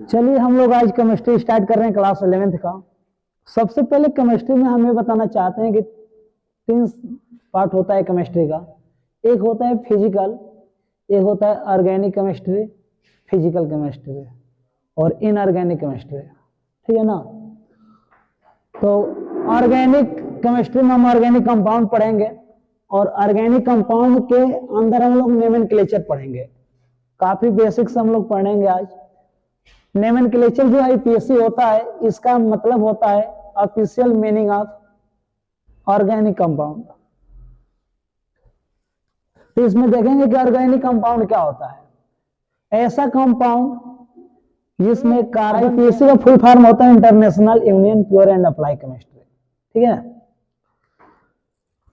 चलिए हम लोग आज केमिस्ट्री स्टार्ट कर रहे हैं क्लास 11th का। सबसे पहले केमिस्ट्री में हम ये बताना चाहते हैं कि 3 पार्ट होता है केमिस्ट्री का। एक होता है फिजिकल, एक होता है ऑर्गेनिक केमिस्ट्री, फिजिकल केमिस्ट्री और इनऑर्गेनिक केमिस्ट्री, ठीक है ना। तो ऑर्गेनिक केमिस्ट्री में हम ऑर्गेनिक कंपाउंड पढ़ेंगे और ऑर्गेनिक कंपाउंड के अंदर हम लोग नोमेनक्लेचर पढ़ेंगे। काफी बेसिक्स हम लोग पढ़ेंगे आज। नोमेनक्लेचर जो आईपीएससी होता है, इसका मतलब होता है official meaning of organic compound. तो इसमें देखेंगे कि ऑर्गेनिक कंपाउंड क्या होता है। ऐसा कंपाउंड जिसमें कार्बन, आईपीएससी का फुल फॉर्म होता है international union pure and apply chemistry, ठीक है।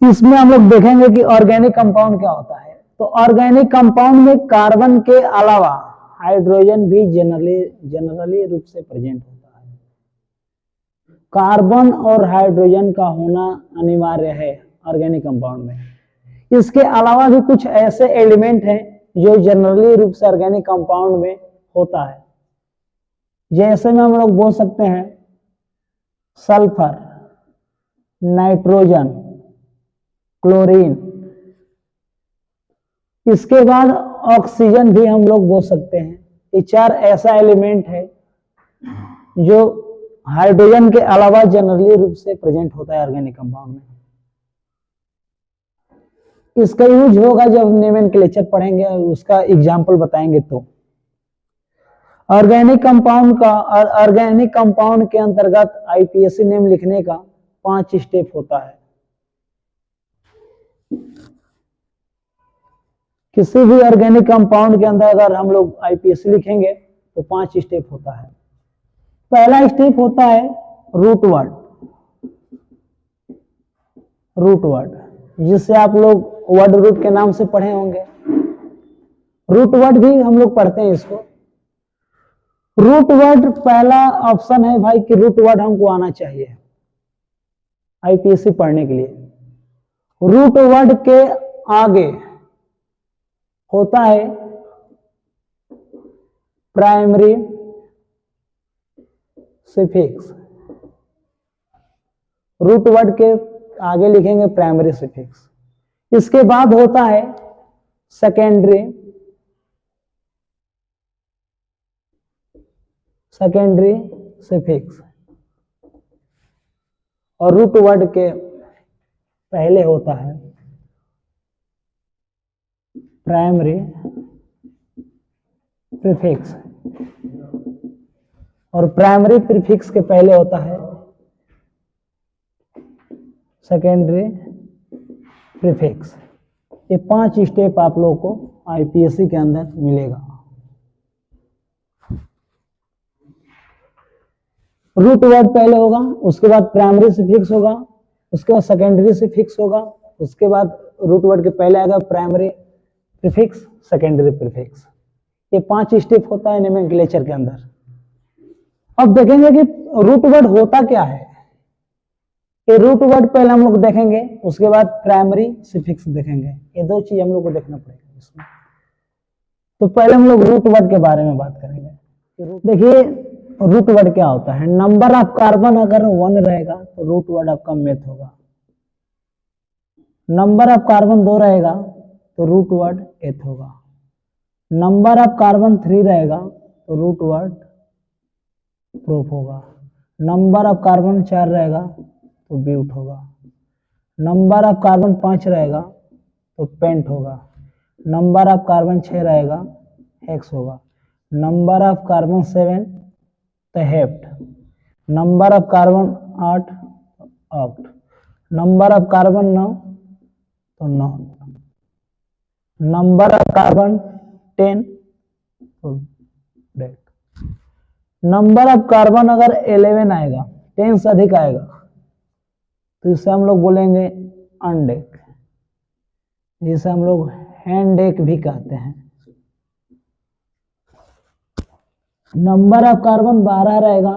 इसमें हम लोग देखेंगे कि ऑर्गेनिक कंपाउंड क्या होता है। तो ऑर्गेनिक कंपाउंड में कार्बन के अलावा हाइड्रोजन भी जनरली रूप से प्रेजेंट होता है। कार्बन और हाइड्रोजन का होना अनिवार्य है ऑर्गेनिक कंपाउंड में। इसके अलावा भी कुछ ऐसे एलिमेंट हैं जो जनरली रूप से ऑर्गेनिक कंपाउंड में होता है। जैसे में हम लोग बोल सकते हैं सल्फर, नाइट्रोजन, क्लोरीन। इसके बाद ऑक्सीजन भी हम लोग बोल सकते हैं। ये 4 ऐसा एलिमेंट है जो हाइड्रोजन के अलावा जनरली रूप से प्रेजेंट होता है ऑर्गेनिक कंपाउंड में। इसका यूज होगा जब नोमेनक्लेचर पढ़ेंगे, उसका एग्जाम्पल बताएंगे। तो ऑर्गेनिक कंपाउंड के अंतर्गत आईपीएससी नेम लिखने का 5 स्टेप होता है। किसी भी ऑर्गेनिक कंपाउंड के अंदर अगर हम लोग आईपीएससी लिखेंगे तो 5 स्टेप होता है। पहला स्टेप होता है रूट वर्ड, जिससे आप लोग वर्ड रूट के नाम से पढ़े होंगे। रूट वर्ड भी हम लोग पढ़ते हैं इसको। रूट वर्ड पहला ऑप्शन है भाई कि रूट वर्ड हमको आना चाहिए आईपीएससी पढ़ने के लिए। रूट वर्ड के आगे होता है प्राइमरी सफिक्स। रूट वर्ड के आगे लिखेंगे प्राइमरी सफिक्स। इसके बाद होता है सेकेंडरी सफिक्स और रूट वर्ड के पहले होता है प्राइमरी प्रीफिक्स और प्राइमरी प्रीफिक्स के पहले होता है सेकेंडरी प्रीफिक्स। ये 5 स्टेप आप लोगों को आईपीएससी के अंदर मिलेगा। रूट वर्ड पहले होगा, उसके बाद प्राइमरी सफिक्स होगा, उसके बाद सेकेंडरी सफिक्स होगा, उसके बाद रूट वर्ड के पहले आएगा प्राइमरी प्रीफिक्स, सेकेंडरी प्रीफिक्स। ये 5 स्टेप होता है नोमेनक्लेचर के अंदर। अब देखेंगे कि रूट वर्ड होता क्या है। ये रूट वर्ड पहले हम लोग देखेंगे, उसके बाद प्राइमरी सफिक्स देखेंगे। ये 2 चीज हम लोग को देखना पड़ेगा इसमें। तो पहले हम लोग रूट वर्ड के बारे में बात करेंगे। देखिए रूट वर्ड क्या होता है। नंबर ऑफ कार्बन अगर 1 रहेगा तो रूट वर्ड आपका मेथ होगा। नंबर ऑफ कार्बन 2 रहेगा तो रूट वर्ड एथ होगा। नंबर ऑफ कार्बन 3 रहेगा तो रूट वर्ड प्रोप होगा। नंबर ऑफ कार्बन 4 रहेगा तो ब्यूट होगा। नंबर ऑफ कार्बन 5 रहेगा तो पेंट होगा। नंबर ऑफ कार्बन 6 रहेगा हेक्स होगा। नंबर ऑफ कार्बन 7 तो hept. Number of carbon 8 oct. Number of carbon 9 तो नॉन। नंबर ऑफ कार्बन 10 तो डेक। नंबर ऑफ कार्बन अगर 11 आएगा, 10 से अधिक आएगा तो इसे हम लोग बोलेंगे अनडेक, जिसे हम लोग हैंड डेक भी कहते हैं। नंबर ऑफ कार्बन 12 रहेगा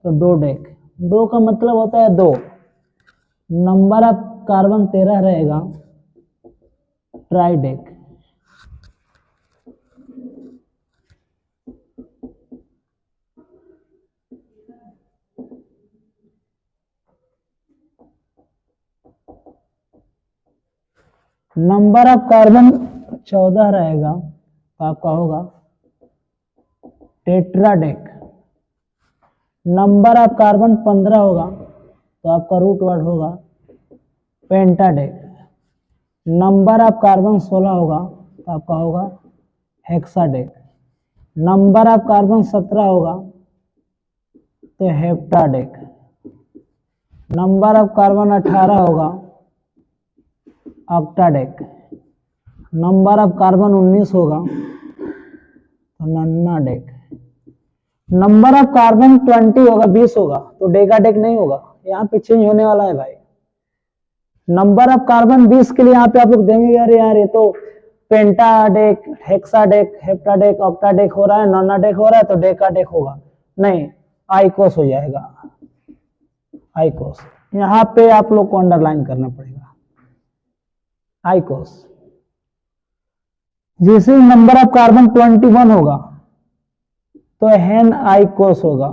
तो दो डेक। दो का मतलब होता है 2। नंबर ऑफ कार्बन 13 रहेगा ट्राइडेक। नंबर ऑफ कार्बन 14 रहेगा तो आपका होगा टेट्राडेक। नंबर ऑफ कार्बन 15 होगा तो आपका रूट वर्ड होगा पेंटाडेक। नंबर ऑफ कार्बन 16 होगा तो आपका होगा हेक्साडेक। नंबर ऑफ कार्बन 17 होगा तो हेप्टाडेक। नंबर ऑफ कार्बन 18 होगा ऑक्टाडेक। नंबर ऑफ कार्बन 19 होगा तो नन्नाडेक। नंबर ऑफ कार्बन 20 होगा 20 होगा तो डेकाडेक नहीं होगा, यहाँ पे चेंज होने वाला है भाई। नंबर ऑफ कार्बन 20 के लिए यहाँ पे आप लोग देंगे यार ये तो पेंटाडेक, हेक्साडेक, हेप्टाडेक, ऑक्टाडेक हो रहा है, नॉनाडेक हो रहा है तो डेकाडेक होगा नहीं, आइकोस हो जाएगा। आइकोस यहाँ पे आप लोग को अंडरलाइन करना पड़ेगा आइकोस। जैसे नंबर ऑफ कार्बन 21 होगा तो हेन आइकोस होगा।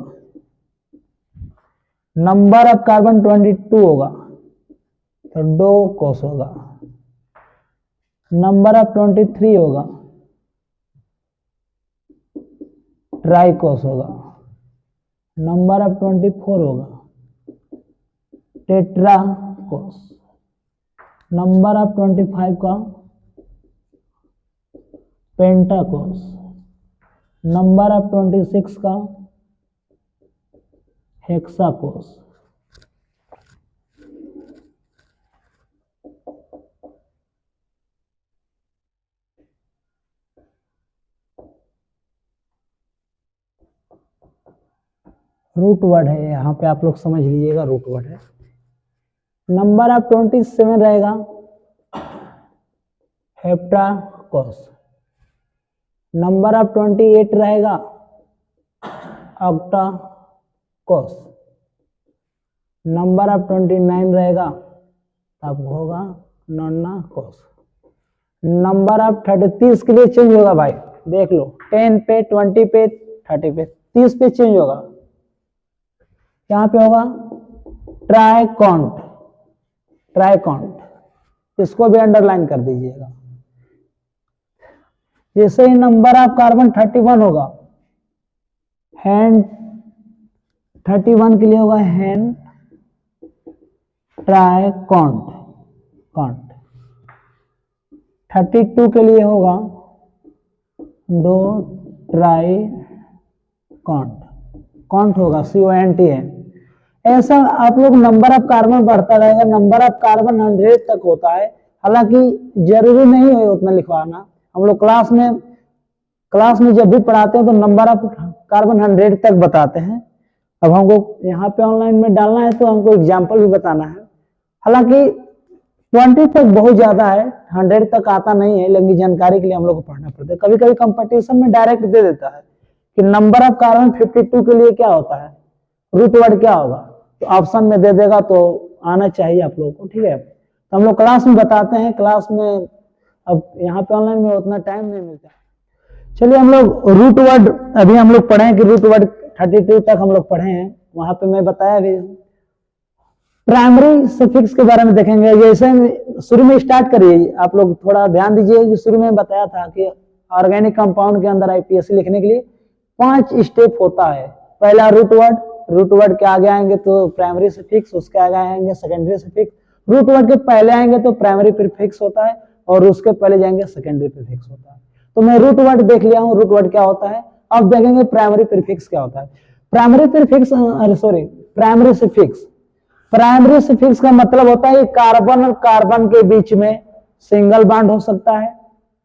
नंबर ऑफ कार्बन 22 होगा तो डोकोस होगा। नंबर ऑफ 23 होगा ट्राइकोस होगा। नंबर ऑफ 24 होगा टेट्राकोस। नंबर ऑफ 25 का पेंटाकोस। नंबर ऑफ 26 का हेक्साकोस। रूट वर्ड है, यहाँ पे आप लोग समझ लीजिएगा रूट वर्ड है। नंबर ऑफ 27 रहेगा हेप्टाकोस। नंबर ऑफ 28 रहेगा ऑक्टाकोस। नंबर ऑफ 29 रहेगा तब होगा नॉनाकोस। नंबर ऑफ 30 के लिए चेंज होगा भाई, देख लो 10 पे, 20 पे, 30 पे, 30 पे चेंज होगा। यहाँ पे होगा ट्राइकॉन्ट। ट्राइकॉन्ट इसको भी अंडरलाइन कर दीजिएगा। जैसे ही नंबर ऑफ कार्बन 31 होगा हैंड 31 के लिए होगा हैंड ट्राइकॉन्ट कॉन्ट। 32 के लिए होगा डो ट्राई कॉन्ट। कॉन्ट होगा CONT है। ऐसा आप लोग नंबर ऑफ कार्बन बढ़ता रहेगा। नंबर ऑफ कार्बन 100 तक होता है, हालांकि जरूरी नहीं है उतना लिखवाना। हम लोग क्लास में जब भी पढ़ाते हैं तो नंबर ऑफ कार्बन 100 तक बताते हैं। अब हमको यहाँ पे ऑनलाइन में डालना है तो हमको एग्जाम्पल भी बताना है। हालांकि 20 तक बहुत ज्यादा है, 100 तक आता नहीं है, लेकिन जानकारी के लिए हम लोग को पढ़ना पड़ता है। कभी कभी कंपटीशन में डायरेक्ट दे देता है कि नंबर ऑफ कार्बन 52 के लिए क्या होता है, रूट वर्ड क्या होगा, तो ऑप्शन में दे देगा तो आना चाहिए आप लोगों को। ठीक है, तो हम लोग क्लास में बताते हैं, क्लास में अब यहाँ पे ऑनलाइन में उतना टाइम नहीं मिलता। चलिए हम लोग रूट वर्ड अभी हम लोग पढ़े कि रूट वर्ड 32 तक हम लोग पढ़े हैं, वहां पे मैं बताया भी। प्राइमरी सफिक्स के बारे में देखेंगे। जैसे शुरू में स्टार्ट करिए, आप लोग थोड़ा ध्यान दीजिए कि शुरू में बताया था कि ऑर्गेनिक कंपाउंड के अंदर IPSC लिखने के लिए 5 स्टेप होता है। पहला रूट वर्ड के आगे आएंगे तो प्राइमरी सफिक्स, उसके आगे आएंगे सेकेंडरी सफिक्स। रूट वर्ड के पहले आएंगे तो प्राइमरी प्रीफिक्स होता है और उसके पहले जाएंगे सेकेंडरी प्रीफिक्स होता है। तो मैं रूट वर्ड देख लिया हूं रूट वर्ड क्या होता है। अब देखेंगे प्राइमरी प्रीफिक्स क्या होता है। प्राइमरी सफिक्स का मतलब होता है कार्बन और कार्बन के बीच में सिंगल बॉन्ड हो सकता है,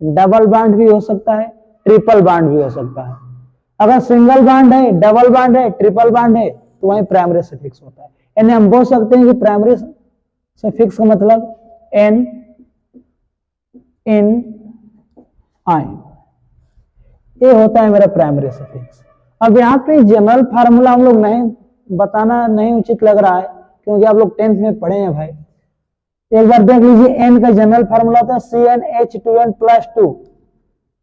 डबल बॉन्ड भी हो सकता है, ट्रिपल बॉन्ड भी हो सकता है। अगर सिंगल बॉन्ड है, डबल बॉन्ड है, ट्रिपल बॉन्ड है तो वही प्राइमरी सफिक्स होता है। यानी हम बोल सकते हैं कि प्राइमरी सफिक्स का मतलब एन, इन, आइन, ये होता है मेरा प्राइमरी सफिक्स। अब यहाँ पे जनरल फार्मूला हम लोग नहीं बताना नहीं उचित लग रहा है, क्योंकि आप लोग 10th में पढ़े हैं भाई। एक बार देख लीजिए, एन का जनरल फार्मूला होता है CnH2n+2।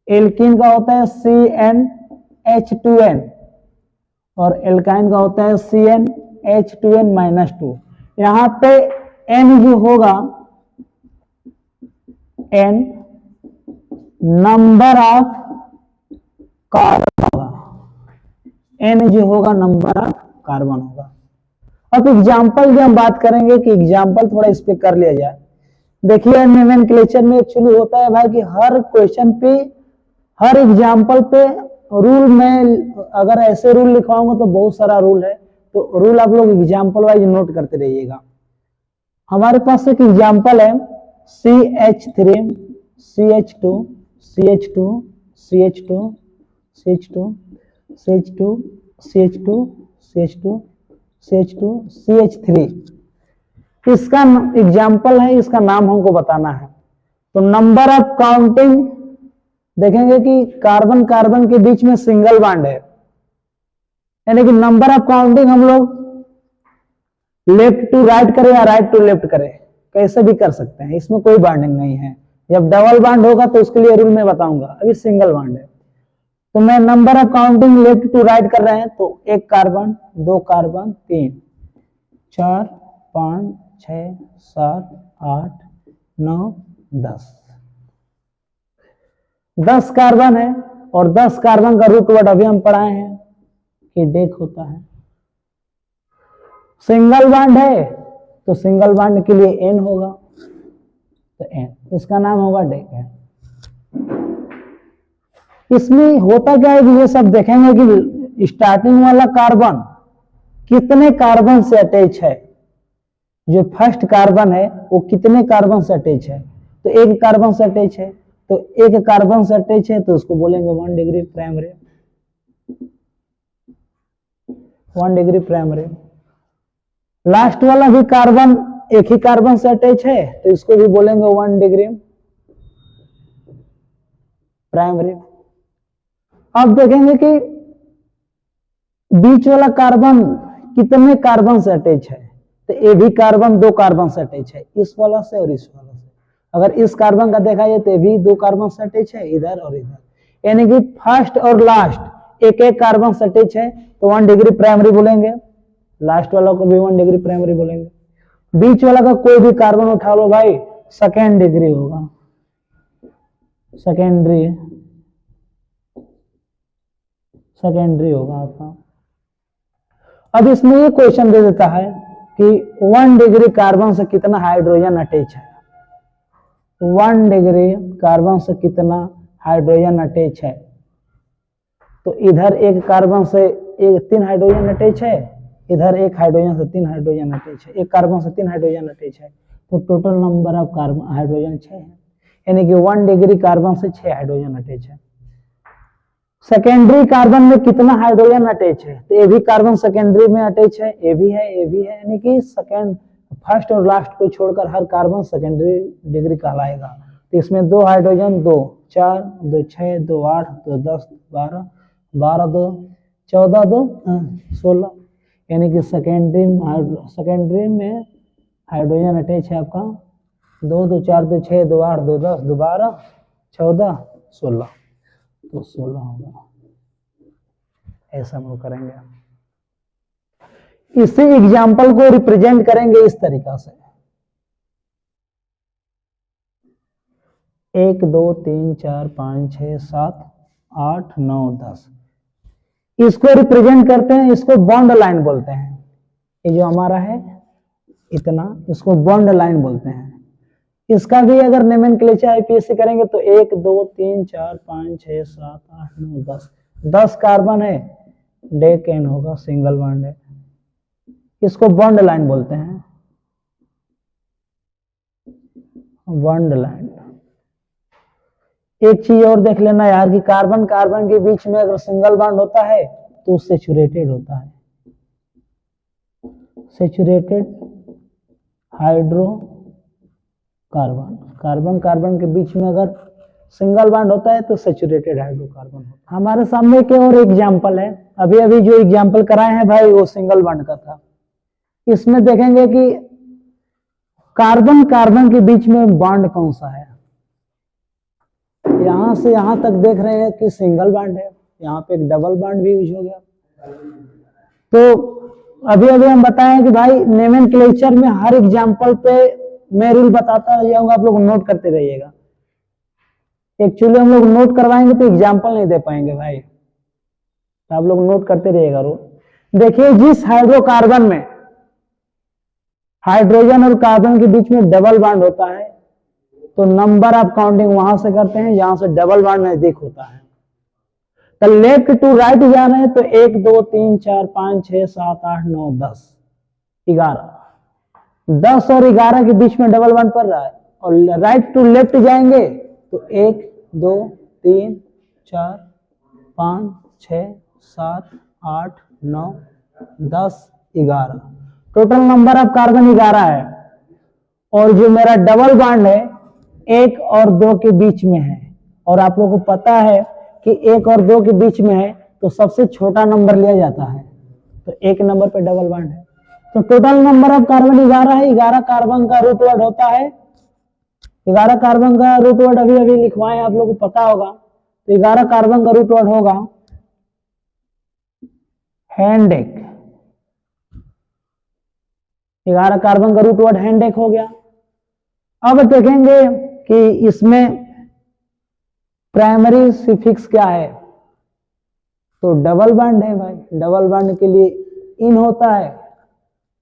एल्कीन का होता है CnH2n और एल्काइन का होता है CnH2n-2। यहाँ पे n जो होगा n नंबर ऑफ कार्बन होगा, n जो होगा नंबर ऑफ कार्बन होगा। अब एग्जाम्पल की हम बात करेंगे कि एग्जाम्पल थोड़ा इस पे कर लिया जाए। देखिए नोमेनक्लेचर में एक्चुअली होता है भाई कि हर क्वेश्चन पे, हर एग्जाम्पल पे रूल में अगर ऐसे रूल लिखवाऊंगा तो बहुत सारा रूल है, तो रूल आप लोग एग्जाम्पल वाइज नोट करते रहिएगा। हमारे पास एक एग्जाम्पल है CH3 CH2 CH2 CH2 CH2 CH2 CH2 CH2 CH2 CH3, इसका एग्जाम्पल है, इसका नाम हमको बताना है। तो नंबर ऑफ काउंटिंग देखेंगे कि कार्बन कार्बन के बीच में सिंगल बॉन्ड है, यानी कि नंबर ऑफ काउंटिंग हम लोग लेफ्ट टू राइट करें या राइट टू लेफ्ट करें, कैसे भी कर सकते हैं, इसमें कोई बॉन्डिंग नहीं है। जब डबल बॉन्ड होगा तो उसके लिए रूल में बताऊंगा, अभी सिंगल बॉन्ड है। तो मैं number of counting left to right कर रहे हैं, तो 1 कार्बन 2 कार्बन 3 4 5 6 7 8 9 10 कार्बन है, और 10 कार्बन का रूट वर्ड अभी हम पढ़ाए हैं कि डेक होता है। सिंगल बॉन्ड है तो सिंगल बॉन्ड के लिए n होगा, तो n, इसका नाम होगा डेक है। इसमें होता क्या है कि ये सब देखेंगे कि स्टार्टिंग वाला कार्बन कितने कार्बन से अटैच है, जो फर्स्ट कार्बन है वो कितने कार्बन से अटैच है, तो 1 कार्बन से अटैच है, तो 1 कार्बन से अटैच है तो उसको बोलेंगे 1 degree primary, 1 degree primary. Last वाला भी कार्बन 1 ही कार्बन से अटैच है, तो इसको भी बोलेंगे 1 डिग्री प्राइमरी। अब देखेंगे कि बीच वाला कार्बन कितने कार्बन से अटैच है, तो ये भी कार्बन 2 कार्बन से अटैच है, इस वाला से और इस वाला से। अगर इस कार्बन का देखा जाए तो ये भी 2 कार्बन से अटैच है, इधर और इधर, यानी कि फर्स्ट और लास्ट 1 कार्बन से अटैच है, तो 1 डिग्री प्राइमरी बोलेंगे। लास्ट वाला को भी 1 डिग्री प्राइमरी बोलेंगे। बीच वाला का कोई भी कार्बन उठा लो भाई, सेकेंड डिग्री होगा, सेकेंडरी होगा आपका। अब इसमें ये क्वेश्चन दे देता है कि 1 डिग्री कार्बन से कितना हाइड्रोजन अटैच है, 1 डिग्री कार्बन से कितना हाइड्रोजन अटैच है, तो इधर 1 कार्बन से 3 हाइड्रोजन अटैच है, इधर 1 हाइड्रोजन से 3 हाइड्रोजन अटैच है, 1 कार्बन से 3 हाइड्रोजन अटैच है, तो total number of carbon hydrogen 6 है, यानी कि 1 डिग्री कार्बन से 6 हाइड्रोजन अटैच है। सेकेंडरी कार्बन में कितना हाइड्रोजन अटैच है, तो ये भी कार्बन सेकेंडरी में अटैच है, ये भी है, ये भी है, यानी कि सेकेंड फर्स्ट और लास्ट को छोड़कर हर कार्बन सेकेंडरी डिग्री कहलाएगा। तो इसमें 2 हाइड्रोजन 2 4 2 6 2 8 2 10 12 12 2 14 2 16, यानी कि सेकेंडरी में हाइड्रोजन अटैच है आपका 2 2 4 2 6 2 8 2 10 2 12 14 16, तो 16 होगा। ऐसा हम लोग करेंगे, इसी एग्जाम्पल को रिप्रेजेंट करेंगे इस तरीका से 1 2 3 4 5 6 7 8 9 10, इसको रिप्रेजेंट करते हैं, इसको बॉन्ड लाइन बोलते हैं। ये जो हमारा है इतना, इसको बॉन्ड लाइन बोलते हैं। इसका भी अगर नोमेनक्लेचर आईपीएससी करेंगे तो 1 2 3 4 5 6 7 8 9 10, 10 कार्बन है, डेक एन होगा, सिंगल बॉन्ड है, इसको बॉन्ड लाइन बोलते हैं, बॉन्ड लाइन। एक चीज और देख लेना यार कि कार्बन कार्बन के बीच में अगर सिंगल बॉन्ड होता है तो सैचुरेटेड होता है, saturated hydro carbon, carbon carbon के बीच में अगर सिंगल बॉन्ड होता है तो सैचुरेटेड हाइड्रोकार्बन होता है। हमारे सामने एक और एग्जांपल है, अभी अभी जो एग्जांपल कराए हैं भाई वो सिंगल बॉन्ड का था। इसमें देखेंगे कि कार्बन कार्बन के बीच में बॉन्ड कौन सा है। यहां से यहां तक देख रहे हैं कि सिंगल बॉन्ड है, यहाँ पे एक डबल बॉन्ड भी यूज हो गया। तो अभी अभी हम बताएं कि भाई नोमेनक्लेचर में हर एग्जांपल पे मैं रूल बताता जाऊंगा, आप लोग नोट करते रहिएगा। एक्चुअली हम लोग नोट करवाएंगे तो एग्जाम्पल नहीं दे पाएंगे भाई, तो आप लोग नोट करते रहिएगा रोज। देखिए जिस हाइड्रोकार्बन में हाइड्रोजन और कार्बन के बीच में डबल बॉन्ड होता है तो नंबर ऑफ काउंटिंग वहां से करते हैं जहां से डबल बॉन्ड नजदीक होता है। तो लेफ्ट टू राइट जा रहे हैं तो 1 2 3 4 5 6 7 8 9 10 11, 10 और 11 के बीच में डबल बॉन्ड पड़ रहा है। और राइट टू लेफ्ट जाएंगे तो 1 2 3 4 5 6 7 8 9 10 11, टोटल नंबर ऑफ कार्बन 11 है। और जो मेरा डबल बॉन्ड है 1 और 2 के बीच में है, और आप लोगों को पता है कि 1 और 2 के बीच में है तो सबसे छोटा नंबर लिया जाता है, तो 1 नंबर पे डबल बॉन्ड है। तो टोटल नंबर ऑफ कार्बन 11 है। 11 कार्बन का रूट वर्ड होता है, 11 कार्बन का रूट वर्ड अभी अभी लिखवाए, आप लोगों को पता होगा। तो 11 कार्बन का रूट वर्ड होगा हैंडेक। 11 कार्बन का रूट वर्ड हैंडेक हो गया। अब देखेंगे कि इसमें प्राइमरी सिफिक्स क्या है, तो डबल बॉन्ड है भाई। डबल बॉन्ड के लिए इन होता है,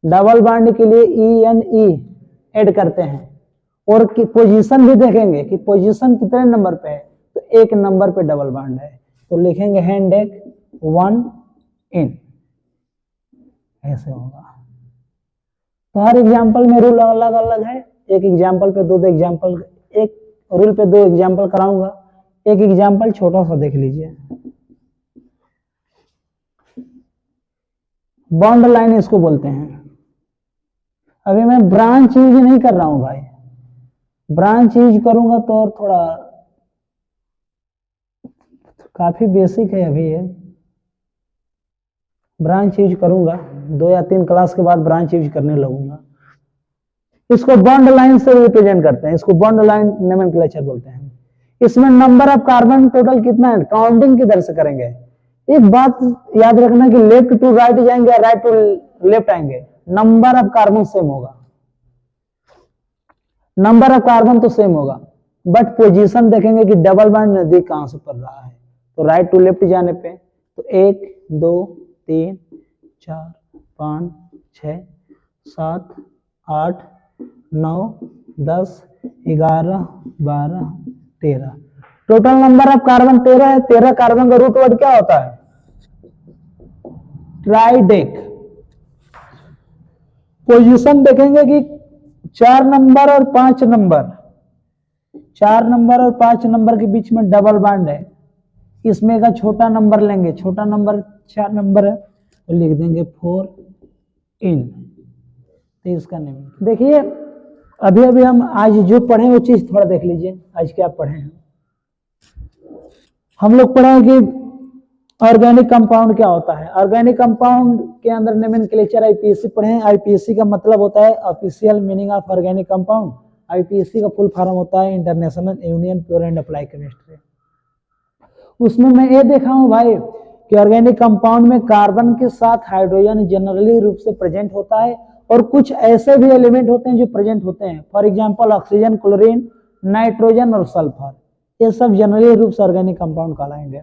डबल बॉन्ड के लिए ENE ऐड करते हैं। और पोजीशन भी देखेंगे कि पोजीशन कितने नंबर पे है, तो 1 नंबर पे डबल बॉन्ड है, तो लिखेंगे हैंडेक 1 इन, ऐसे होगा। तो हर एग्जाम्पल में रूल अलग अलग है, एक एग्जाम्पल पे 2 एग्जाम्पल, एक रूल पे 2 एग्जाम्पल कराऊंगा। एक एग्जाम्पल छोटा सा देख लीजिए, बॉन्ड लाइन इसको बोलते हैं। अभी मैं ब्रांच यूज नहीं कर रहा हूं भाई, ब्रांच यूज करूंगा तो और थोड़ा काफी बेसिक है। अभी ये ब्रांच यूज करूंगा, 2 या 3 क्लास के बाद ब्रांच यूज करने लगूंगा। इसको बॉन्ड लाइन से रिप्रेजेंट करते हैं, इसको बॉन्ड लाइन नोमेनक्लेचर बोलते हैं। इसमें नंबर ऑफ कार्बन टोटल कितना है, काउंटिंग किधर से करेंगे। एक बात याद रखना कि लेफ्ट टू राइट जाएंगे, राइट टू लेफ्ट आएंगे, नंबर ऑफ कार्बन सेम होगा, नंबर ऑफ कार्बन तो सेम होगा, बट पोजीशन देखेंगे कि डबल बॉन्ड नजदीक कहां से पड़ रहा है। तो राइट टू लेफ्ट जाने पे तो 1 2 3 4 5 6 7 8 9 10 11 12 13, टोटल नंबर ऑफ कार्बन 13 है। 13 कार्बन का रूट वर्ड क्या होता है, ट्राइडेक। पोजीशन देखेंगे कि 4 नंबर और 5 नंबर, 4 नंबर और 5 नंबर के बीच में डबल बॉन्ड है। इसमें का छोटा नंबर लेंगे, छोटा नंबर 4 नंबर है तो लिख देंगे 4 इन। तो इसका नेम देखिए, अभी अभी हम आज जो पढ़े वो चीज थोड़ा देख लीजिए। आज क्या पढ़े हैं हम लोग, पढ़े हैं कि ऑर्गेनिक कंपाउंड क्या होता है। ऑर्गेनिक कंपाउंड के अंदर नोमेनक्लेचर आईपीएसी पढ़े हैं। आईपीएसी का मतलब होता है official meaning of organic compound. IPAC का फुल फॉर्म होता है international union pure and apply chemistry. उसमें मैं ये देखा हूं भाई कि ऑर्गेनिक कंपाउंड में कार्बन के साथ हाइड्रोजन जनरली रूप से प्रेजेंट होता है, और कुछ ऐसे भी एलिमेंट होते हैं जो प्रेजेंट होते हैं। For example oxygen, chlorine, nitrogen और सल्फर, ये सब जनरली रूप से ऑर्गेनिक कंपाउंड कहलाएंगे।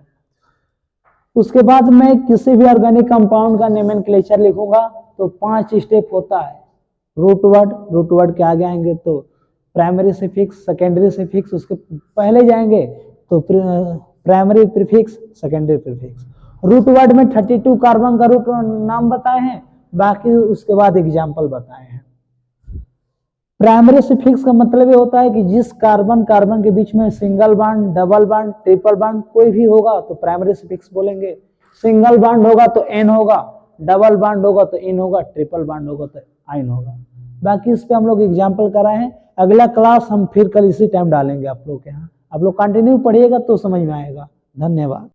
उसके बाद मैं किसी भी ऑर्गेनिक कंपाउंड का नोमेनक्लेचर लिखूंगा तो 5 स्टेप होता है। रूट वर्ड के आगे आएंगे तो प्राइमरी सिफिक्स, सेकेंडरी सिफिक्स, उसके पहले जाएंगे तो primary prefix, secondary prefix. Root word में 32 कार्बन का रूट नाम बताए हैं, बाकी उसके बाद एग्जाम्पल बताए हैं। प्राइमरी सिफिक्स का मतलब ये होता है कि जिस कार्बन के बीच में single bond, double bond, triple bond कोई भी होगा तो प्राइमरी सिफिक्स बोलेंगे। सिंगल बॉन्ड होगा तो एन होगा, डबल बॉन्ड होगा तो इन होगा, ट्रिपल बॉन्ड होगा तो आइन होगा। बाकी इस पे हम लोग एग्जाम्पल कराए हैं। अगला क्लास हम फिर कल इसी टाइम डालेंगे आप लोग के यहाँ। आप लोग कंटिन्यू पढ़िएगा तो समझ में आएगा। धन्यवाद।